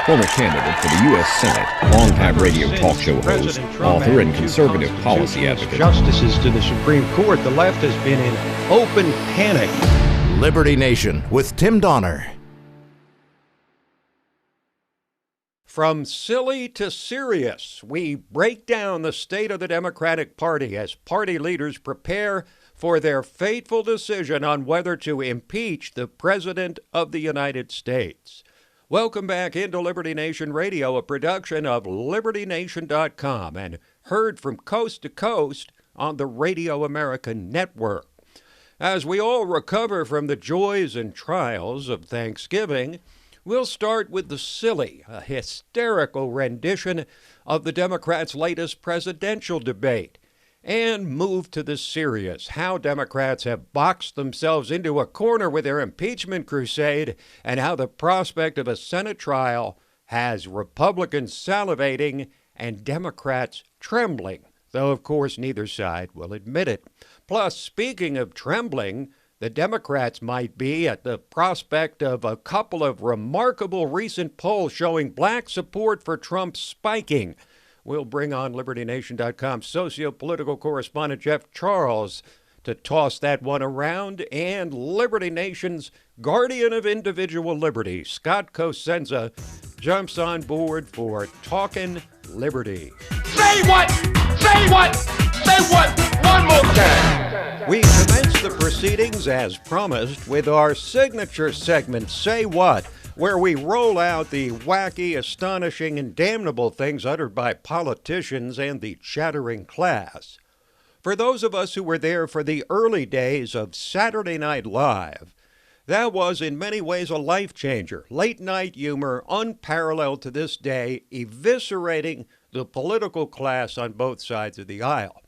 former candidate for the U.S. Senate, longtime radio talk show host, author, and conservative policy advocate. Justices to the Supreme Court, the left has been in open panic. Liberty Nation with Tim Donner. From silly to serious, we break down the state of the Democratic Party as party leaders prepare for their fateful decision on whether to impeach the President of the United States. Welcome back into Liberty Nation Radio, a production of LibertyNation.com and heard from coast to coast on the Radio America Network. As we all recover from the joys and trials of Thanksgiving, we'll start with the silly, a hysterical rendition of the Democrats' latest presidential debate, and move to the serious, how Democrats have boxed themselves into a corner with their impeachment crusade, and how the prospect of a Senate trial has Republicans salivating and Democrats trembling, though of course neither side will admit it. Plus, speaking of trembling, the Democrats might be at the prospect of a couple of remarkable recent polls showing black support for Trump spiking. We'll bring on LibertyNation.com socio-political correspondent Jeff Charles to toss that one around, and Liberty Nation's guardian of individual liberty, Scott Cosenza, jumps on board for Talkin Liberty. Say what? Say what? Say what? One more time. We commence the proceedings as promised with our signature segment, Say What?, where we roll out the wacky, astonishing, and damnable things uttered by politicians and the chattering class. For those of us who were there for the early days of Saturday Night Live, that was in many ways a life changer. Late night humor, unparalleled to this day, eviscerating the political class on both sides of the aisle.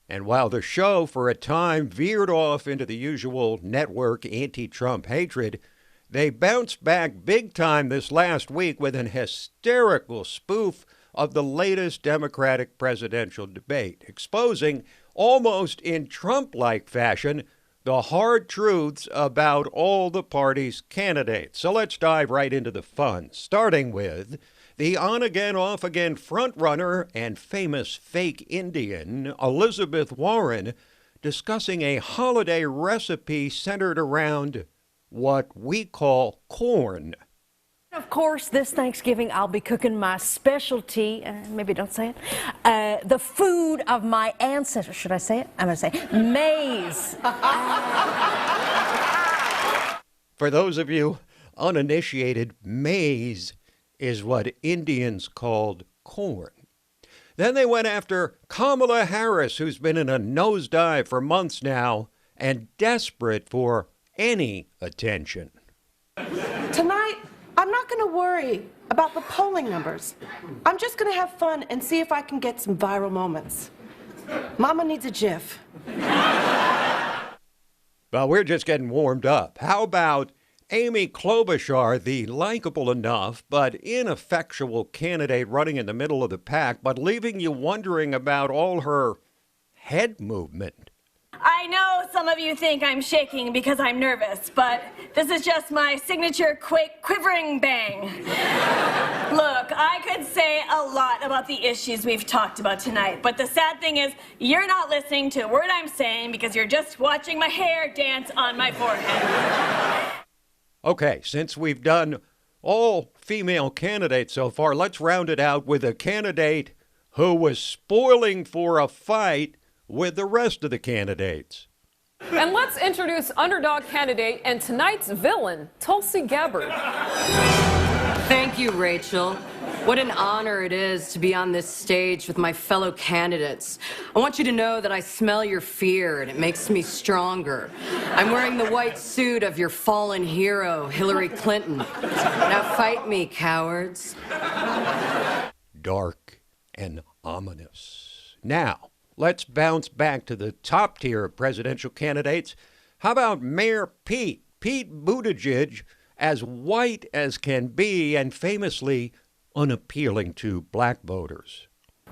And while the show for a time veered off into the usual network anti-Trump hatred, they bounced back big time this last week with an hysterical spoof of the latest Democratic presidential debate, exposing, almost in Trump-like fashion, the hard truths about all the party's candidates. So let's dive right into the fun, starting with the on-again, off-again frontrunner and famous fake Indian, Elizabeth Warren, discussing a holiday recipe centered around what we call corn. Of course, this Thanksgiving, I'll be cooking my specialty, maybe don't say it, the food of my ancestors. Should I say it? I'm going to say maize. For those of you uninitiated, maize is what Indians called corn. Then they went after Kamala Harris, who's been in a nosedive for months now and desperate for any attention. Tonight, I'm not going to worry about the polling numbers. I'm just going to have fun and see if I can get some viral moments. Mama needs a GIF. Well, we're just getting warmed up. How about Amy Klobuchar, the likable enough but ineffectual candidate running in the middle of the pack, but leaving you wondering about all her head movement? I know some of you think I'm shaking because I'm nervous, but this is just my signature quick quivering bang. Look, I could say a lot about the issues we've talked about tonight, but the sad thing is you're not listening to a word I'm saying because you're just watching my hair dance on my forehead. Okay, since we've done all female candidates so far, let's round it out with a candidate who was spoiling for a fight with the rest of the candidates. And let's introduce underdog candidate and tonight's villain, Tulsi Gabbard. Thank you, Rachel. What an honor it is to be on this stage with my fellow candidates. I want you to know that I smell your fear and it makes me stronger. I'm wearing the white suit of your fallen hero, Hillary Clinton. Now fight me, cowards. Dark and ominous. Now, let's bounce back to the top tier of presidential candidates. How about Mayor Pete Buttigieg, as white as can be and famously unappealing to black voters?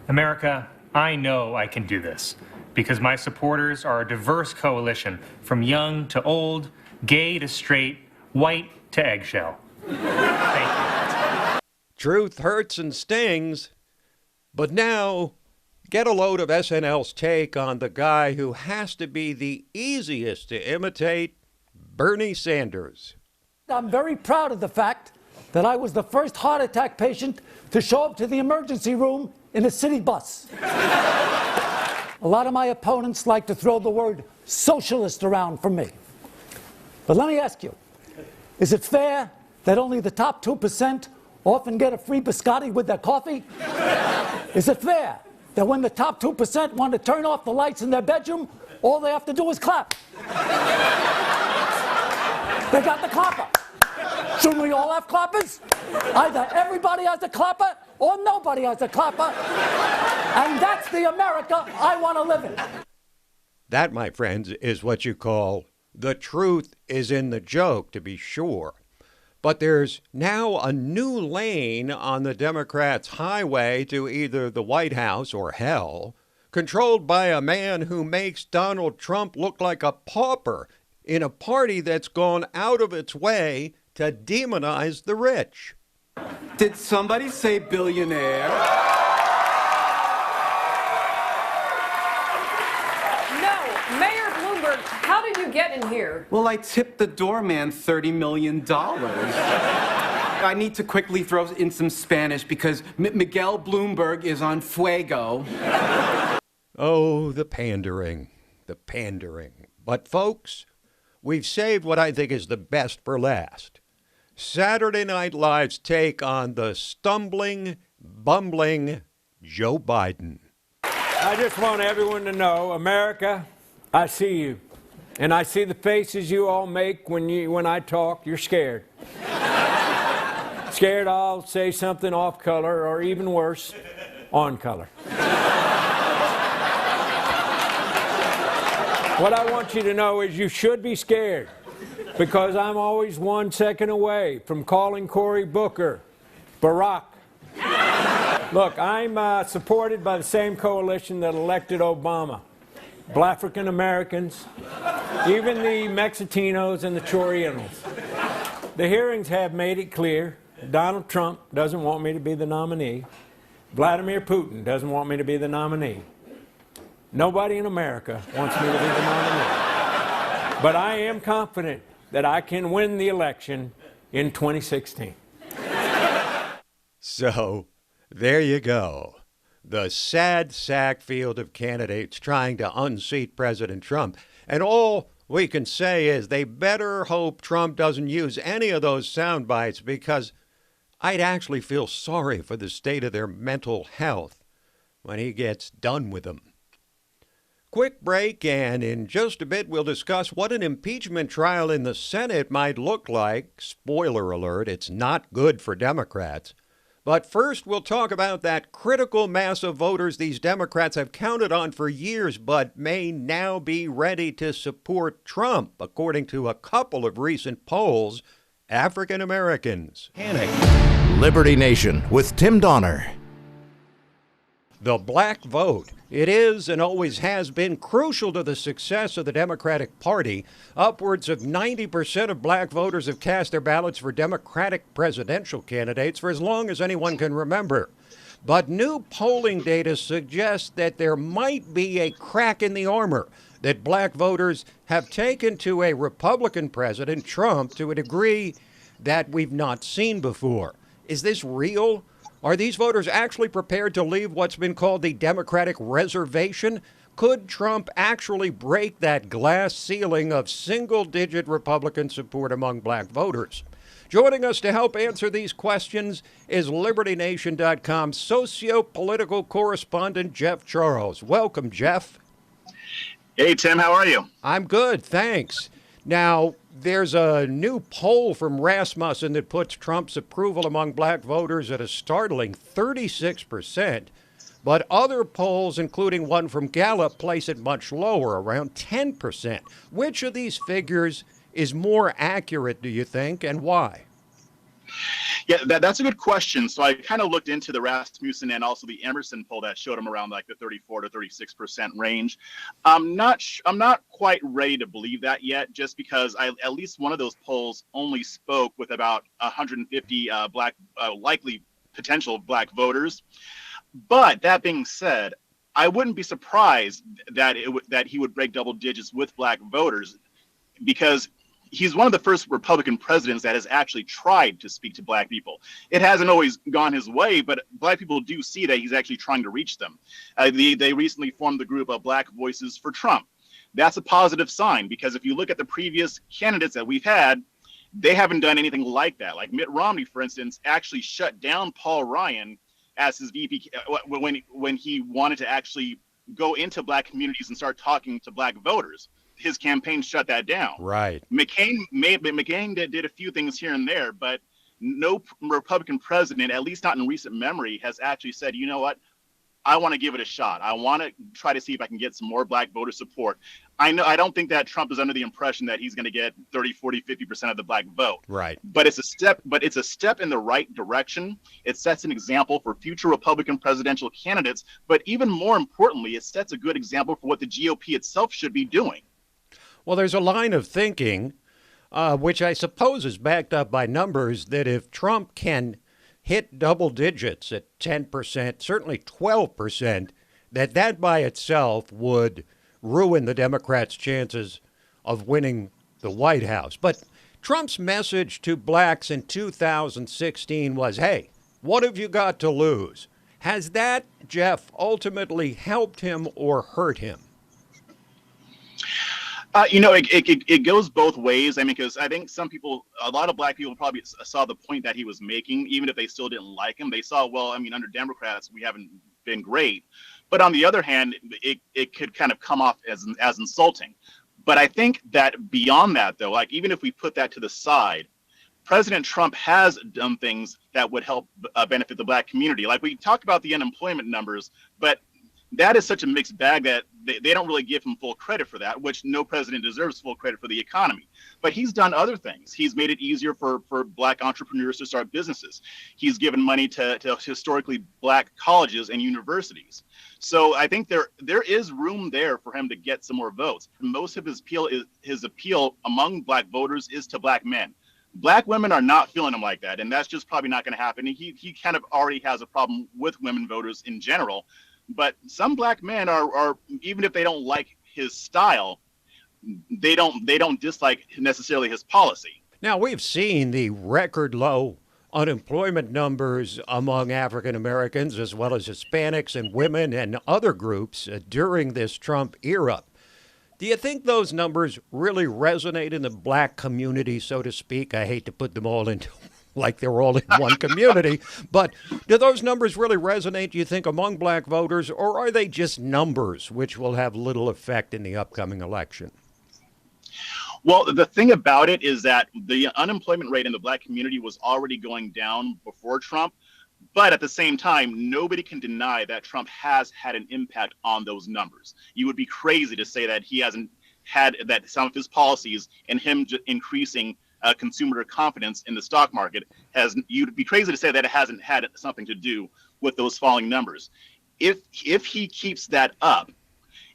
America, I know I can do this because my supporters are a diverse coalition from young to old, gay to straight, white to eggshell. Thank you. Truth hurts and stings. But now, get a load of SNL's take on the guy who has to be the easiest to imitate, Bernie Sanders. I'm very proud of the fact that I was the first heart attack patient to show up to the emergency room in a city bus. A lot of my opponents like to throw the word socialist around for me. But let me ask you, is it fair that only the top 2% often get a free biscotti with their coffee? Is it fair that when the top 2% want to turn off the lights in their bedroom, all they have to do is clap? They got the clapper. Shouldn't we all have clappers? Either everybody has a clapper or nobody has a clapper. And that's the America I want to live in. That, my friends, is what you call the truth is in the joke, to be sure. But there's now a new lane on the Democrats' highway to either the White House or hell, controlled by a man who makes Donald Trump look like a pauper in a party that's gone out of its way to demonize the rich. Did somebody say billionaire? No, Mayor Bloomberg, how did you get in here? Well, I tipped the doorman $30 million. I need to quickly throw in some Spanish because Miguel Bloomberg is on fuego. Oh, the pandering, the pandering. But folks, we've saved what I think is the best for last. Saturday Night Live's take on the stumbling, bumbling Joe Biden. I just want everyone to know, America, I see you. And I see the faces you all make when I talk. You're scared. Scared I'll say something off color or even worse, on color. What I want you to know is you should be scared because I'm always 1 second away from calling Cory Booker Barack. Look, I'm supported by the same coalition that elected Obama. African Americans, even the Mexicaninos and the Chorianos. The hearings have made it clear Donald Trump doesn't want me to be the nominee. Vladimir Putin doesn't want me to be the nominee. Nobody in America wants me to be the nominee. But I am confident that I can win the election in 2016. So, there you go. The sad sack field of candidates trying to unseat President Trump. And all we can say is they better hope Trump doesn't use any of those sound bites because I'd actually feel sorry for the state of their mental health when he gets done with them. Quick break, and in just a bit we'll discuss what an impeachment trial in the Senate might look like. Spoiler alert, it's not good for Democrats. But first, we'll talk about that critical mass of voters these Democrats have counted on for years but may now be ready to support Trump, according to a couple of recent polls. African Americans. Panic. Liberty Nation with Tim Donner. The black vote. It is and always has been crucial to the success of the Democratic Party. Upwards of 90% of black voters have cast their ballots for Democratic presidential candidates for as long as anyone can remember. But new polling data suggests that there might be a crack in the armor, that black voters have taken to a Republican president, Trump, to a degree that we've not seen before. Is this real? Are these voters actually prepared to leave what's been called the Democratic reservation? Could Trump actually break that glass ceiling of single-digit Republican support among black voters? Joining us to help answer these questions is LibertyNation.com socio-political correspondent Jeff Charles. Welcome, Jeff. Hey, Tim, how are you? I'm good, thanks. Now, there's a new poll from Rasmussen that puts Trump's approval among black voters at a startling 36%, but other polls, including one from Gallup, place it much lower, around 10%. Which of these figures is more accurate, do you think, and why? Yeah, that's a good question. So I kind of looked into the Rasmussen and also the Emerson poll that showed them around like the 34 to 36% range. I'm not quite ready to believe that yet, just because at least one of those polls only spoke with about 150 black likely potential black voters. But that being said, I wouldn't be surprised that he would break double digits with black voters, because he's one of the first Republican presidents that has actually tried to speak to black people. It hasn't always gone his way, but black people do see that he's actually trying to reach them. They recently formed the group of Black Voices for Trump. That's a positive sign, because if you look at the previous candidates that we've had, they haven't done anything like that. Like Mitt Romney, for instance, actually shut down Paul Ryan as his VP when he wanted to actually go into black communities and start talking to black voters. His campaign shut that down. Right. McCain did a few things here and there, but no Republican president, at least not in recent memory, has actually said, you know what, I want to give it a shot. I want to try to see if I can get some more black voter support. I don't think that Trump is under the impression that he's going to get 30, 40, 50% of the black vote. Right. But it's a step in the right direction. It sets an example for future Republican presidential candidates. But even more importantly, it sets a good example for what the GOP itself should be doing. Well, there's a line of thinking, which I suppose is backed up by numbers, that if Trump can hit double digits at 10%, certainly 12%, that by itself would ruin the Democrats' chances of winning the White House. But Trump's message to blacks in 2016 was, hey, what have you got to lose? Has that, Jeff, ultimately helped him or hurt him? It goes both ways. I mean, because I think a lot of black people probably saw the point that he was making, even if they still didn't like him. They saw, well, I mean, under Democrats, we haven't been great. But on the other hand, it could kind of come off as insulting. But I think that beyond that, though, like even if we put that to the side, President Trump has done things that would help benefit the black community. Like we talked about the unemployment numbers, but that is such a mixed bag that they don't really give him full credit for that, which no president deserves full credit for the economy. But he's done other things. He's made it easier for black entrepreneurs to start businesses. He's given money to historically black colleges and universities. So I think there is room there for him to get some more votes. Most of his appeal among black voters is to black men. Black women are not feeling him like that, and that's just probably not going to happen. He kind of already has a problem with women voters in general. But some black men are even if they don't like his style, they don't dislike necessarily his policy. Now, we've seen the record low unemployment numbers among African Americans as well as Hispanics and women and other groups during this Trump era. Do you think those numbers really resonate in the black community, so to speak? I hate to put them all into like they're all in one community, but do those numbers really resonate, do you think, among black voters, or are they just numbers which will have little effect in the upcoming election? Well, the thing about it is that the unemployment rate in the black community was already going down before Trump. But at the same time, nobody can deny that Trump has had an impact on those numbers. You would be crazy to say that he hasn't had that some of his policies and him increasing consumer confidence in the stock market you'd be crazy to say that it hasn't had something to do with those falling numbers. If he keeps that up,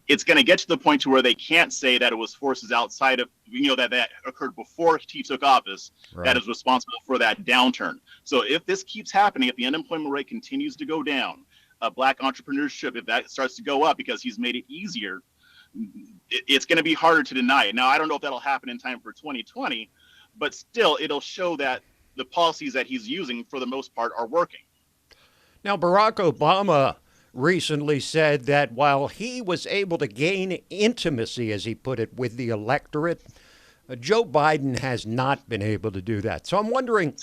it's going to get to the point to where they can't say that it was forces outside of, that occurred before he took office, right, that is responsible for that downturn. So if this keeps happening, if the unemployment rate continues to go down, black entrepreneurship, if that starts to go up because he's made it easier, it's going to be harder to deny it. Now, I don't know if that'll happen in time for 2020, but still, it'll show that the policies that he's using, for the most part, are working. Now, Barack Obama recently said that while he was able to gain intimacy, as he put it, with the electorate, Joe Biden has not been able to do that. So I'm wondering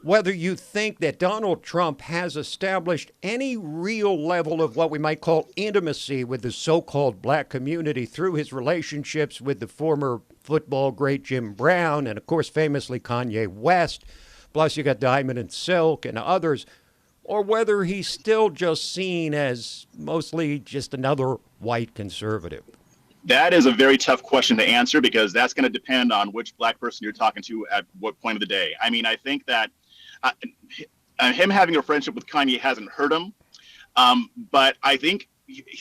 whether you think that Donald Trump has established any real level of what we might call intimacy with the so-called black community through his relationships with the former football great Jim Brown and, of course, famously Kanye West, plus you got Diamond and Silk and others, or whether he's still just seen as mostly just another white conservative. That is a very tough question to answer because that's going to depend on which black person you're talking to at what point of the day. I mean, I think that him having a friendship with Kanye hasn't hurt him. But I think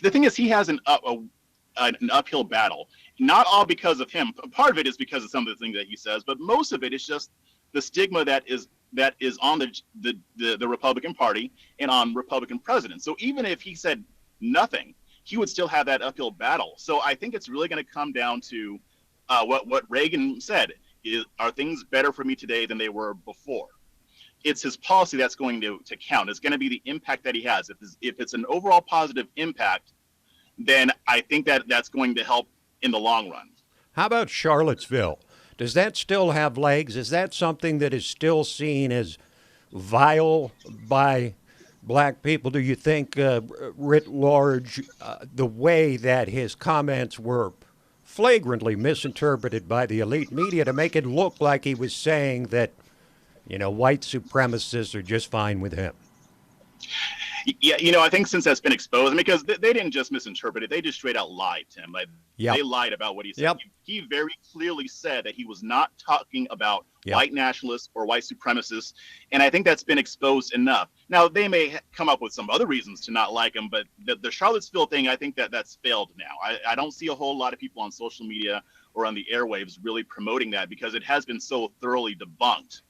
the thing is he has an uphill battle, not all because of him. Part of it is because of some of the things that he says, but most of it is just the stigma that is that is on the Republican Party and on Republican presidents. So even if he said nothing, he would still have that uphill battle. So I think it's really going to come down to what Reagan said: are things better for me today than they were before? It's his policy that's going to count. It's going to be the impact that he has. If it's an overall positive impact, then I think that's going to help in the long run. How about Charlottesville? Does that still have legs? Is that something that is still seen as vile by black people? Do you think, writ large, the way that his comments were flagrantly misinterpreted by the elite media to make it look like he was saying that, white supremacists are just fine with him? Yeah, I think since that's been exposed, because they didn't just misinterpret it, they just straight out lied, Tim. They lied about what he said. Yep. He very clearly said that he was not talking about white nationalists or white supremacists, and I think that's been exposed enough. Now, they may come up with some other reasons to not like him, but the Charlottesville thing, I think that's failed now. I don't see a whole lot of people on social media or on the airwaves really promoting that because it has been so thoroughly debunked.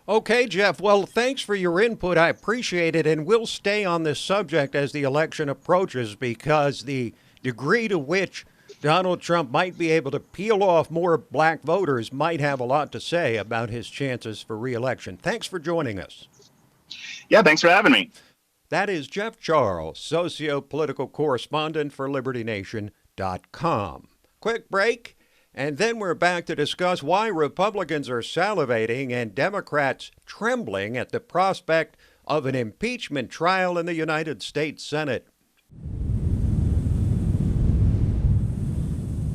Okay, Jeff. Well, thanks for your input. I appreciate it. And we'll stay on this subject as the election approaches, because the degree to which Donald Trump might be able to peel off more black voters might have a lot to say about his chances for re-election. Thanks for joining us. Yeah, thanks for having me. That is Jeff Charles, socio-political correspondent for LibertyNation.com. Quick break. And then we're back to discuss why Republicans are salivating and Democrats trembling at the prospect of an impeachment trial in the United States Senate.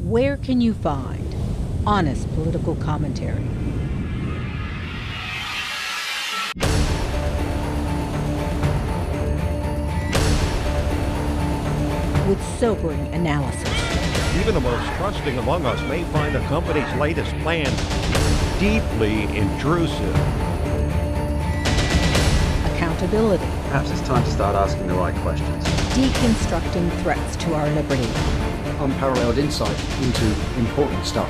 Where can you find honest political commentary? With sobering analysis. Even the most trusting among us may find the company's latest plan deeply intrusive. Accountability. Perhaps it's time to start asking the right questions. Deconstructing threats to our liberty. Unparalleled insight into important stuff.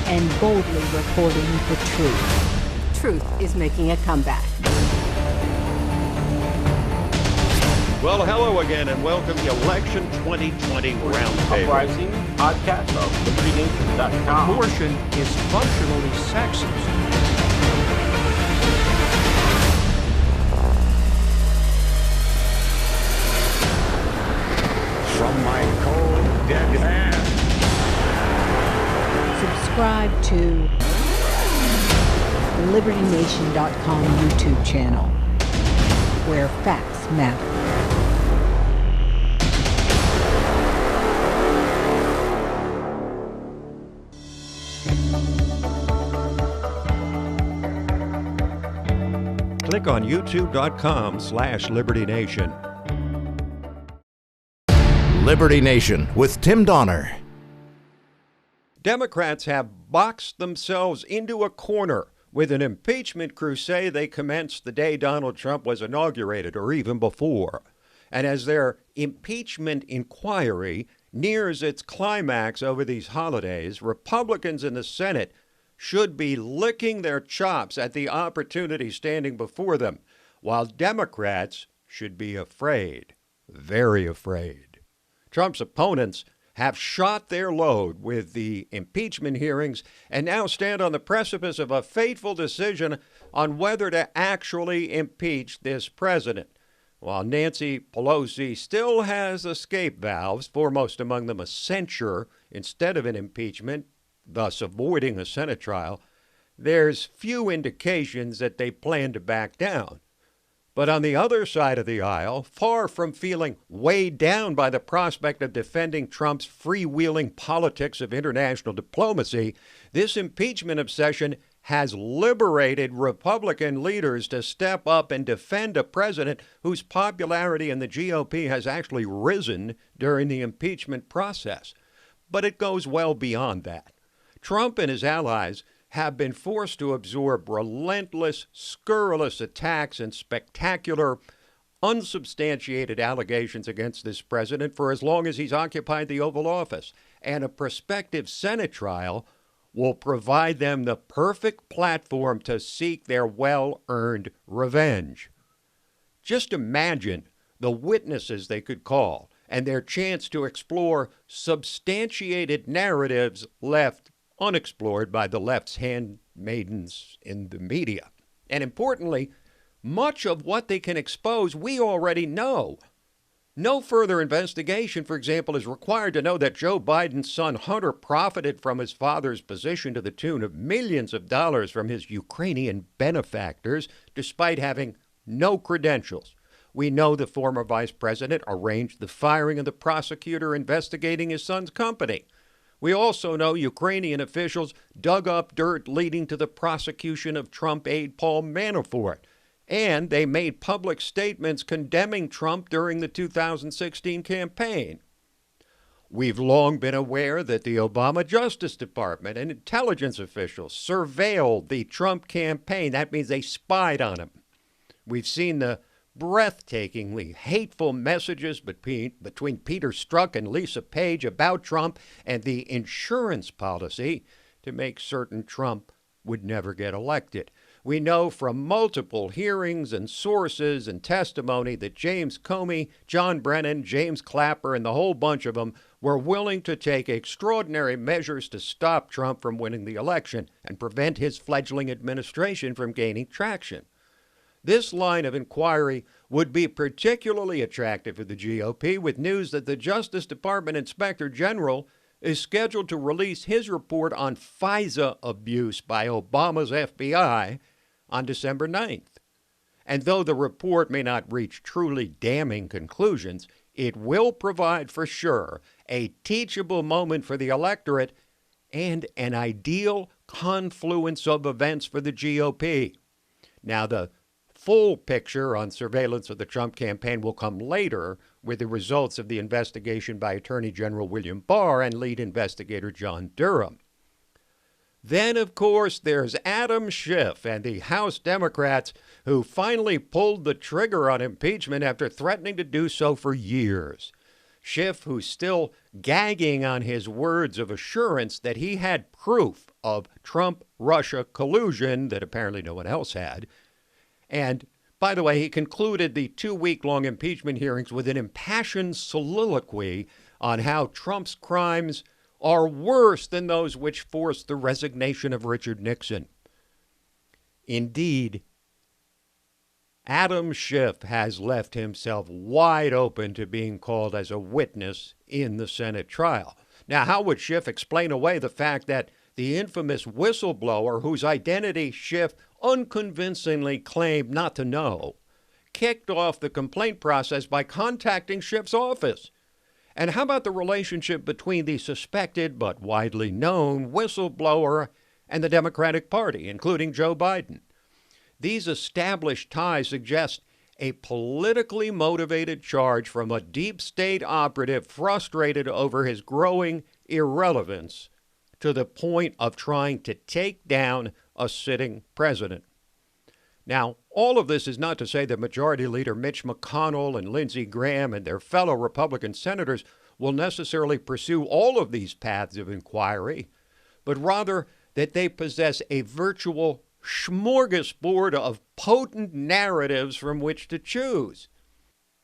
And boldly reporting the truth. Truth is making a comeback. Well, hello again, and welcome to Election 2020 Roundtable. Uprising podcast of LibertyNation.com. Abortion is functionally sexist. From my cold, dead hand. Subscribe to the LibertyNation.com YouTube channel, where facts matter. Click on youtube.com/LibertyNation. Liberty Nation with Tim Donner. Democrats have boxed themselves into a corner with an impeachment crusade they commenced the day Donald Trump was inaugurated, or even before. And as their impeachment inquiry nears its climax over these holidays, Republicans in the Senate should be licking their chops at the opportunity standing before them, while Democrats should be afraid, very afraid. Trump's opponents have shot their load with the impeachment hearings and now stand on the precipice of a fateful decision on whether to actually impeach this president. While Nancy Pelosi still has escape valves, foremost among them a censure instead of an impeachment, thus avoiding a Senate trial, there's few indications that they plan to back down. But on the other side of the aisle, far from feeling weighed down by the prospect of defending Trump's freewheeling politics of international diplomacy, this impeachment obsession has liberated Republican leaders to step up and defend a president whose popularity in the GOP has actually risen during the impeachment process. But it goes well beyond that. Trump and his allies have been forced to absorb relentless, scurrilous attacks and spectacular, unsubstantiated allegations against this president for as long as he's occupied the Oval Office. And a prospective Senate trial will provide them the perfect platform to seek their well-earned revenge. Just imagine the witnesses they could call and their chance to explore substantiated narratives left unexplored by the left's handmaidens in the media. And importantly, much of what they can expose we already know. No further investigation, for example, is required to know that Joe Biden's son Hunter profited from his father's position to the tune of millions of dollars from his Ukrainian benefactors, despite having no credentials. We know the former vice president arranged the firing of the prosecutor investigating his son's company. We also know Ukrainian officials dug up dirt leading to the prosecution of Trump aide Paul Manafort. And they made public statements condemning Trump during the 2016 campaign. We've long been aware that the Obama Justice Department and intelligence officials surveilled the Trump campaign. That means they spied on him. We've seen the breathtakingly hateful messages between Peter Strzok and Lisa Page about Trump and the insurance policy to make certain Trump would never get elected. We know from multiple hearings and sources and testimony that James Comey, John Brennan, James Clapper, and the whole bunch of them were willing to take extraordinary measures to stop Trump from winning the election and prevent his fledgling administration from gaining traction. This line of inquiry would be particularly attractive for the GOP, with news that the Justice Department Inspector General is scheduled to release his report on FISA abuse by Obama's FBI on December 9th. And though the report may not reach truly damning conclusions, it will provide for sure a teachable moment for the electorate and an ideal confluence of events for the GOP. Now, the full picture on surveillance of the Trump campaign will come later with the results of the investigation by Attorney General William Barr and lead investigator John Durham. Then, of course, there's Adam Schiff and the House Democrats who finally pulled the trigger on impeachment after threatening to do so for years. Schiff, who's still gagging on his words of assurance that he had proof of Trump-Russia collusion that apparently no one else had. And, by the way, he concluded the 2-week-long impeachment hearings with an impassioned soliloquy on how Trump's crimes are worse than those which forced the resignation of Richard Nixon. Indeed, Adam Schiff has left himself wide open to being called as a witness in the Senate trial. Now, how would Schiff explain away the fact that the infamous whistleblower, whose identity Schiff unconvincingly claimed not to know, kicked off the complaint process by contacting Schiff's office? And how about the relationship between the suspected but widely known whistleblower and the Democratic Party, including Joe Biden? These established ties suggest a politically motivated charge from a deep state operative frustrated over his growing irrelevance to the point of trying to take down a sitting president. Now, all of this is not to say that Majority Leader Mitch McConnell and Lindsey Graham and their fellow Republican senators will necessarily pursue all of these paths of inquiry, but rather that they possess a virtual smorgasbord of potent narratives from which to choose.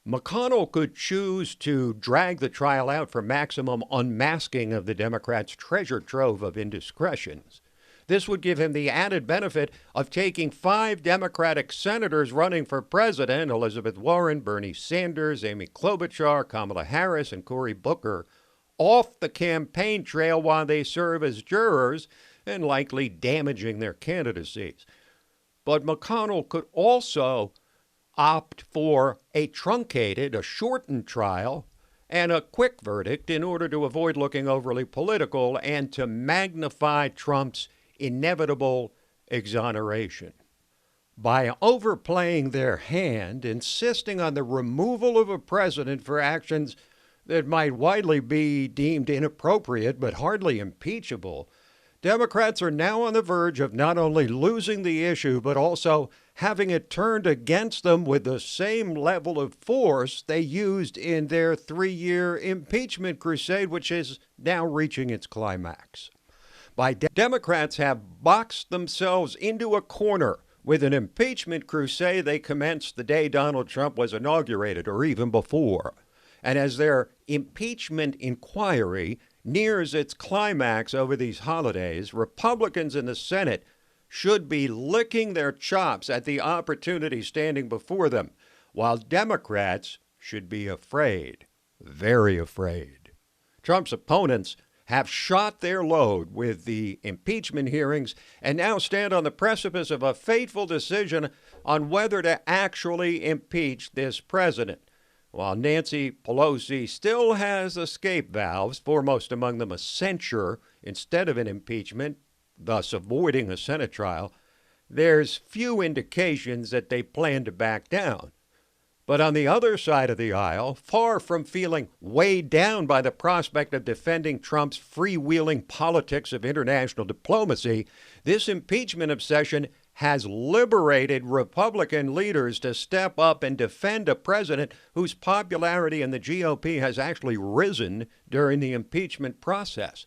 McConnell could choose to drag the trial out for maximum unmasking of the Democrats' treasure trove of indiscretions. This would give him the added benefit of taking 5 Democratic senators running for president, Elizabeth Warren, Bernie Sanders, Amy Klobuchar, Kamala Harris, and Cory Booker, off the campaign trail while they serve as jurors and likely damaging their candidacies. But McConnell could also opt for a truncated, a shortened trial and a quick verdict in order to avoid looking overly political and to magnify Trump's inevitable exoneration. By overplaying their hand, insisting on the removal of a president for actions that might widely be deemed inappropriate but hardly impeachable, Democrats are now on the verge of not only losing the issue but also having it turned against them with the same level of force they used in their 3-year impeachment crusade, which is now reaching its climax. by Democrats have boxed themselves into a corner with an impeachment crusade they commenced the day Donald Trump was inaugurated or even before. And as their impeachment inquiry nears its climax over these holidays, Republicans in the Senate should be licking their chops at the opportunity standing before them, while Democrats should be afraid, very afraid. Trump's opponents have shot their load with the impeachment hearings and now stand on the precipice of a fateful decision on whether to actually impeach this president. While Nancy Pelosi still has escape valves, foremost among them a censure instead of an impeachment, thus avoiding a Senate trial, there's few indications that they plan to back down. But on the other side of the aisle, far from feeling weighed down by the prospect of defending Trump's freewheeling politics of international diplomacy, this impeachment obsession has liberated Republican leaders to step up and defend a president whose popularity in the GOP has actually risen during the impeachment process.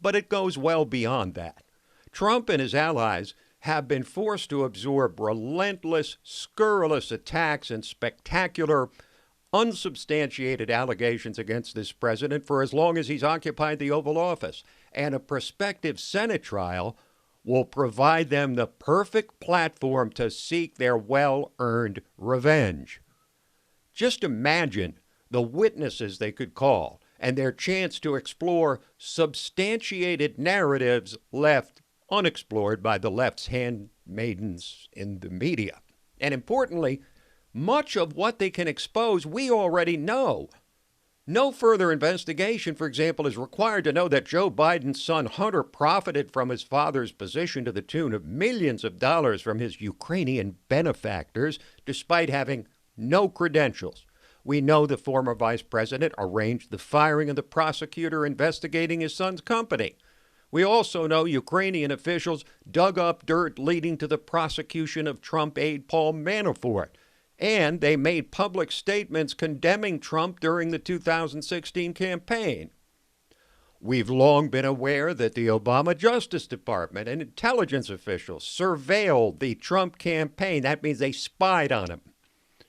But it goes well beyond that. Trump and his allies have been forced to absorb relentless, scurrilous attacks and spectacular, unsubstantiated allegations against this president for as long as he's occupied the Oval Office. And a prospective Senate trial will provide them the perfect platform to seek their well-earned revenge. Just imagine the witnesses they could call and their chance to explore substantiated narratives left unexplored by the left's handmaidens in the media. And importantly, much of what they can expose we already know. No further investigation, for example, is required to know that Joe Biden's son Hunter profited from his father's position to the tune of millions of dollars from his Ukrainian benefactors, despite having no credentials. We know the former vice president arranged the firing of the prosecutor investigating his son's company. We also know Ukrainian officials dug up dirt leading to the prosecution of Trump aide Paul Manafort, and they made public statements condemning Trump during the 2016 campaign. We've long been aware that the Obama Justice Department and intelligence officials surveilled the Trump campaign. That means they spied on him.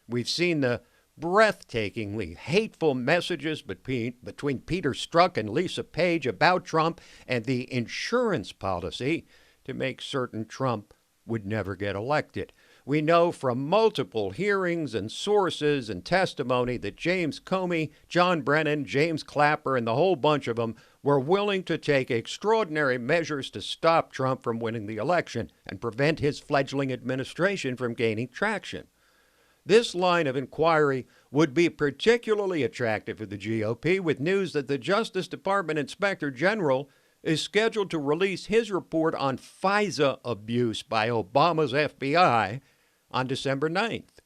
We've seen the breathtakingly hateful messages between Peter Strzok and Lisa Page about Trump and the insurance policy to make certain Trump would never get elected. We know from multiple hearings and sources and testimony that James Comey, John Brennan, James Clapper, and the whole bunch of them were willing to take extraordinary measures to stop Trump from winning the election and prevent his fledgling administration from gaining traction. This line of inquiry would be particularly attractive for the GOP with news that the Justice Department Inspector General is scheduled to release his report on FISA abuse by Obama's FBI on December 9th.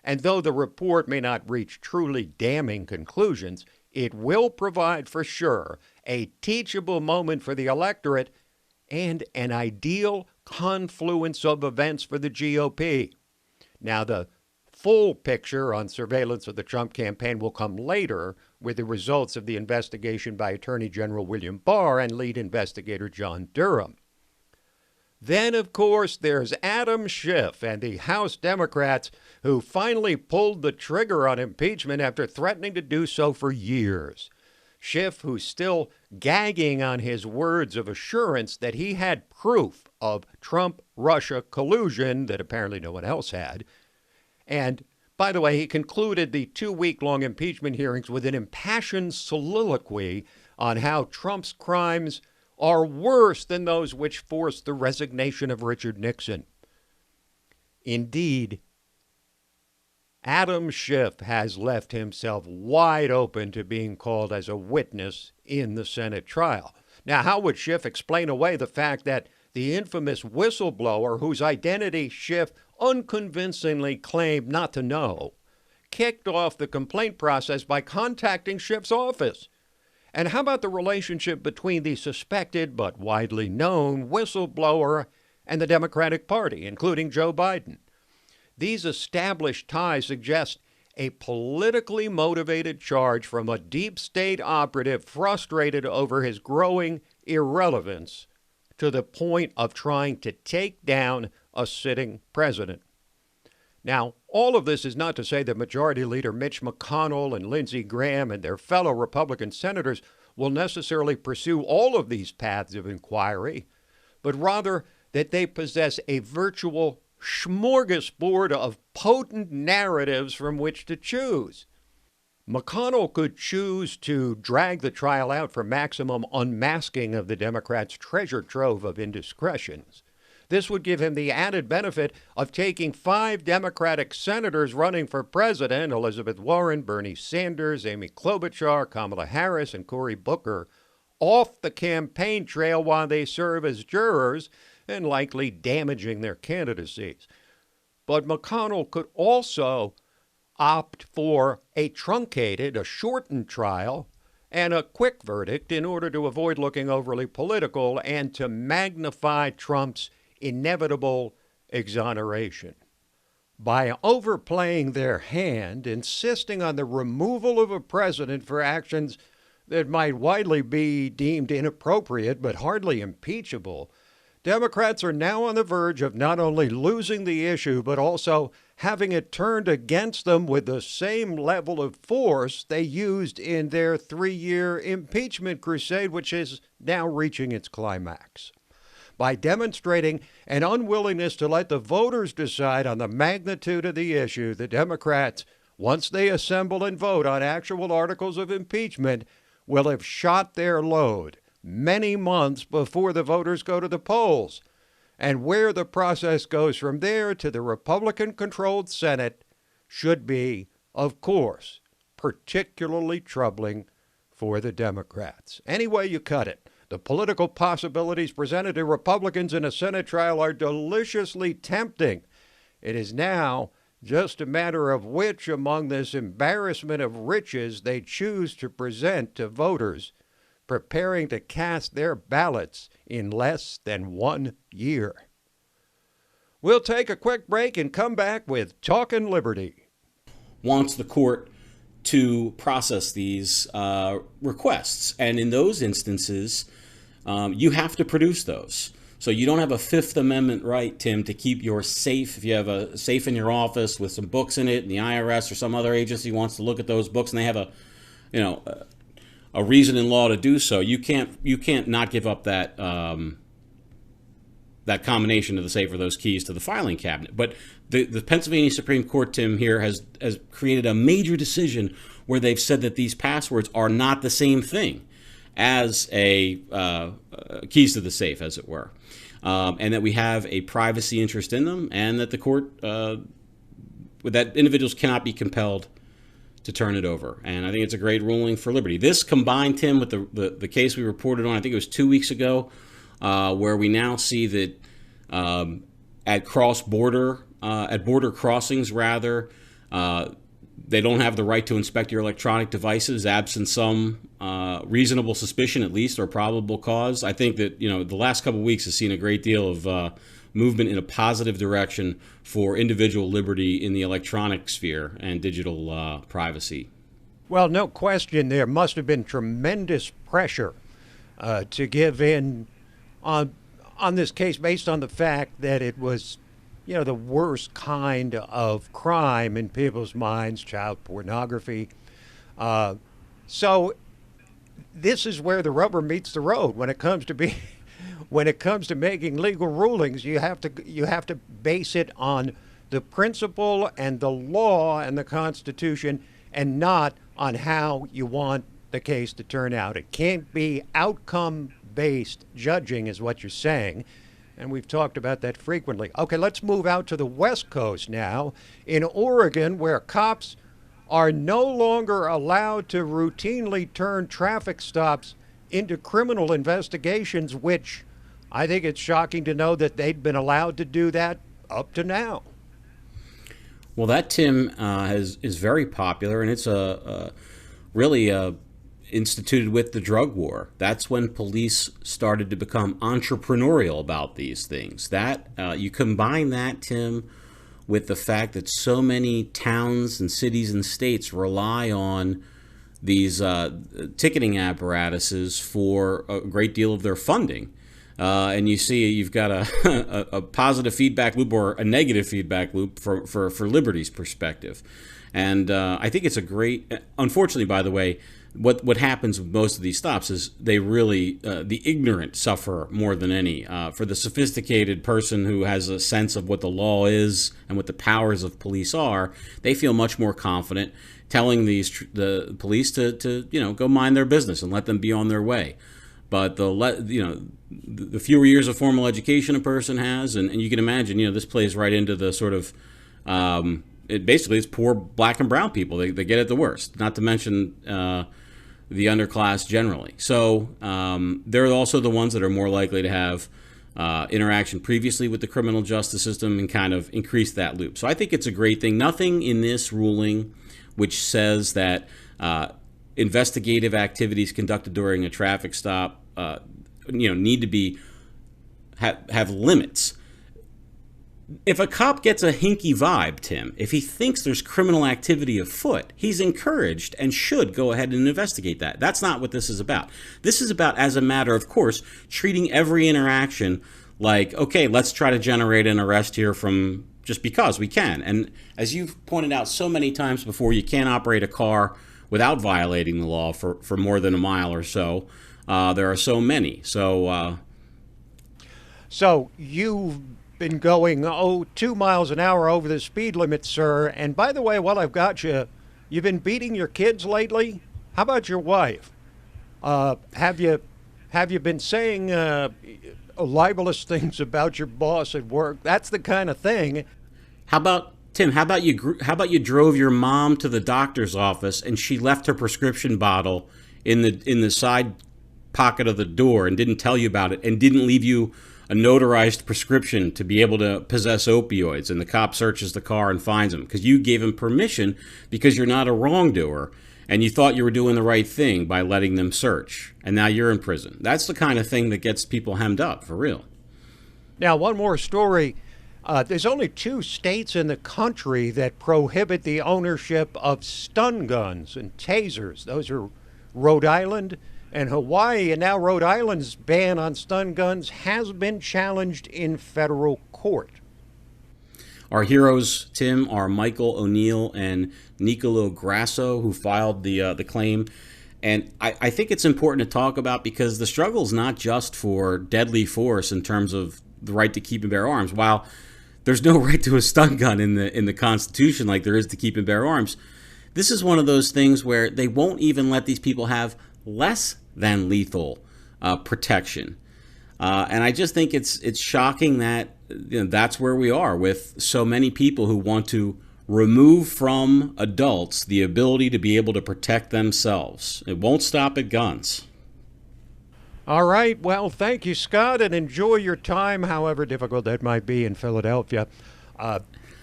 And though the report may not reach truly damning conclusions, it will provide for sure a teachable moment for the electorate and an ideal confluence of events for the GOP. Now, the full picture on surveillance of the Trump campaign will come later with the results of the investigation by Attorney General William Barr and lead investigator John Durham. Then, of course, there's Adam Schiff and the House Democrats who finally pulled the trigger on impeachment after threatening to do so for years. Schiff, who's still gagging on his words of assurance that he had proof of Trump-Russia collusion that apparently no one else had. And, by the way, he concluded the 2-week-long impeachment hearings with an impassioned soliloquy on how Trump's crimes are worse than those which forced the resignation of Richard Nixon. Indeed, Adam Schiff has left himself wide open to being called as a witness in the Senate trial. Now, how would Schiff explain away the fact that the infamous whistleblower, whose identity Schiff unconvincingly claimed not to know, kicked off the complaint process by contacting Schiff's office? And how about the relationship between the suspected but widely known whistleblower and the Democratic Party, including Joe Biden? These established ties suggest a politically motivated charge from a deep state operative frustrated over his growing irrelevance to the point of trying to take down a sitting president. Now, all of this is not to say that Majority Leader Mitch McConnell and Lindsey Graham and their fellow Republican senators will necessarily pursue all of these paths of inquiry, but rather that they possess a virtual smorgasbord of potent narratives from which to choose. McConnell could choose to drag the trial out for maximum unmasking of the Democrats' treasure trove of indiscretions. This would give him the added benefit of taking 5 Democratic senators running for president, Elizabeth Warren, Bernie Sanders, Amy Klobuchar, Kamala Harris, and Cory Booker, off the campaign trail while they serve as jurors and likely damaging their candidacies. But McConnell could also opt for a truncated, a shortened trial and a quick verdict in order to avoid looking overly political and to magnify Trump's inevitable exoneration. By overplaying their hand, insisting on the removal of a president for actions that might widely be deemed inappropriate but hardly impeachable, Democrats are now on the verge of not only losing the issue, but also having it turned against them with the same level of force they used in their 3-year impeachment crusade, which is now reaching its climax. By demonstrating an unwillingness to let the voters decide on the magnitude of the issue, the Democrats, once they assemble and vote on actual articles of impeachment, will have shot their load many months before the voters go to the polls. And where the process goes from there to the Republican-controlled Senate should be, of course, particularly troubling for the Democrats. Any way you cut it, the political possibilities presented to Republicans in a Senate trial are deliciously tempting. It is now just a matter of which among this embarrassment of riches they choose to present to voters preparing to cast their ballots in less than 1 year. We'll take a quick break and come back with Talkin Liberty. Wants the court to process these requests. And in those instances, you have to produce those. So you don't have a Fifth Amendment right, Tim, to keep your safe. If you have a safe in your office with some books in it, and the IRS or some other agency wants to look at those books, and they have a reason in law to do so, you can't not give up that that combination of the safe or those keys to the filing cabinet. But the Pennsylvania Supreme Court, Tim, here has created a major decision where they've said that these passwords are not the same thing as a keys to the safe, as it were, and that we have a privacy interest in them, and that the court, that individuals cannot be compelled to turn it over. And I think it's a great ruling for liberty. This combined, Tim, with the case we reported on, I think it was 2 weeks ago, where we now see that at border crossings, rather, they don't have the right to inspect your electronic devices absent some reasonable suspicion, at least, or probable cause. I think that, the last couple of weeks has seen a great deal of movement in a positive direction for individual liberty in the electronic sphere and digital privacy. Well, no question there must have been tremendous pressure to give in on this case based on the fact that it was, the worst kind of crime in people's minds, child pornography. So this is where the rubber meets the road when it comes to making legal rulings. You have to base it on the principle and the law and the Constitution, and not on how you want the case to turn out. It can't be outcome-based judging, is what you're saying, and we've talked about that frequently. Okay, let's move out to the West Coast now. In Oregon, where cops are no longer allowed to routinely turn traffic stops into criminal investigations, which I think it's shocking to know that they'd been allowed to do that up to now. Well, that, Tim, is very popular, and it's really instituted with the drug war. That's when police started to become entrepreneurial about these things. That you combine that, Tim, with the fact that so many towns and cities and states rely on these ticketing apparatuses for a great deal of their funding. and you see you've got a positive feedback loop or a negative feedback loop for liberty's perspective. And I think it's a great, unfortunately, by the way, what happens with most of these stops is they really, the ignorant suffer more than any. For the sophisticated person who has a sense of what the law is and what the powers of police are, they feel much more confident telling the police to go mind their business and let them be on their way. But the fewer years of formal education a person has, and you can imagine, this plays right into the sort of, it's poor black and brown people. They get it the worst, not to mention the underclass generally. So they're also the ones that are more likely to have interaction previously with the criminal justice system and kind of increase that loop. So I think it's a great thing. Nothing in this ruling which says that investigative activities conducted during a traffic stop need to be have limits. If a cop gets a hinky vibe, Tim, if he thinks there's criminal activity afoot, he's encouraged and should go ahead and investigate that. That's not what this is about. This is about, as a matter of course, treating every interaction like, okay, let's try to generate an arrest here from just because we can. And as you've pointed out so many times before, you can't operate a car without violating the law for more than a mile or so. There are so many. So you've been going 2 miles an hour over the speed limit, sir. And by the way, while I've got you, you've been beating your kids lately? How about your wife? Have you been saying libelous things about your boss at work? That's the kind of thing. How about Tim? How about you drove your mom to the doctor's office and she left her prescription bottle in the side pocket of the door and didn't tell you about it and didn't leave you a notarized prescription to be able to possess opioids, and the cop searches the car and finds him because you gave him permission because you're not a wrongdoer and you thought you were doing the right thing by letting them search, and now you're in prison. That's the kind of thing that gets people hemmed up, for real. Now, one more story. There's only 2 states in the country that prohibit the ownership of stun guns and tasers. Those are Rhode Island and Hawaii, and now Rhode Island's ban on stun guns has been challenged in federal court. Our heroes, Tim, are Michael O'Neill and Nicolo Grasso, who filed the claim. And I think it's important to talk about because the struggle is not just for deadly force in terms of the right to keep and bear arms. While there's no right to a stun gun in the Constitution like there is to keep and bear arms, this is one of those things where they won't even let these people have less than lethal protection. And I just think it's shocking that that's where we are with so many people who want to remove from adults the ability to be able to protect themselves. It won't stop at guns. All right. Well, thank you, Scott, and enjoy your time, however difficult that might be in Philadelphia.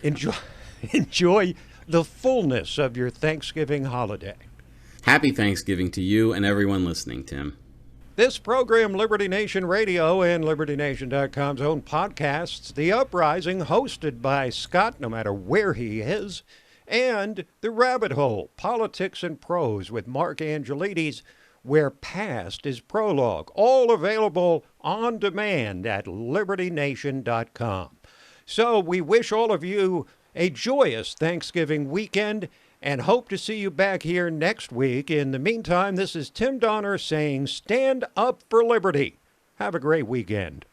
Enjoy the fullness of your Thanksgiving holiday. Happy Thanksgiving to you and everyone listening, Tim. This program, Liberty Nation Radio and LibertyNation.com's own podcasts, The Uprising, hosted by Scott, no matter where he is, and The Rabbit Hole, Politics and Prose with Mark Angelides, where past is prologue, all available on demand at LibertyNation.com. So we wish all of you a joyous Thanksgiving weekend and hope to see you back here next week. In the meantime, this is Tim Donner saying stand up for liberty. Have a great weekend.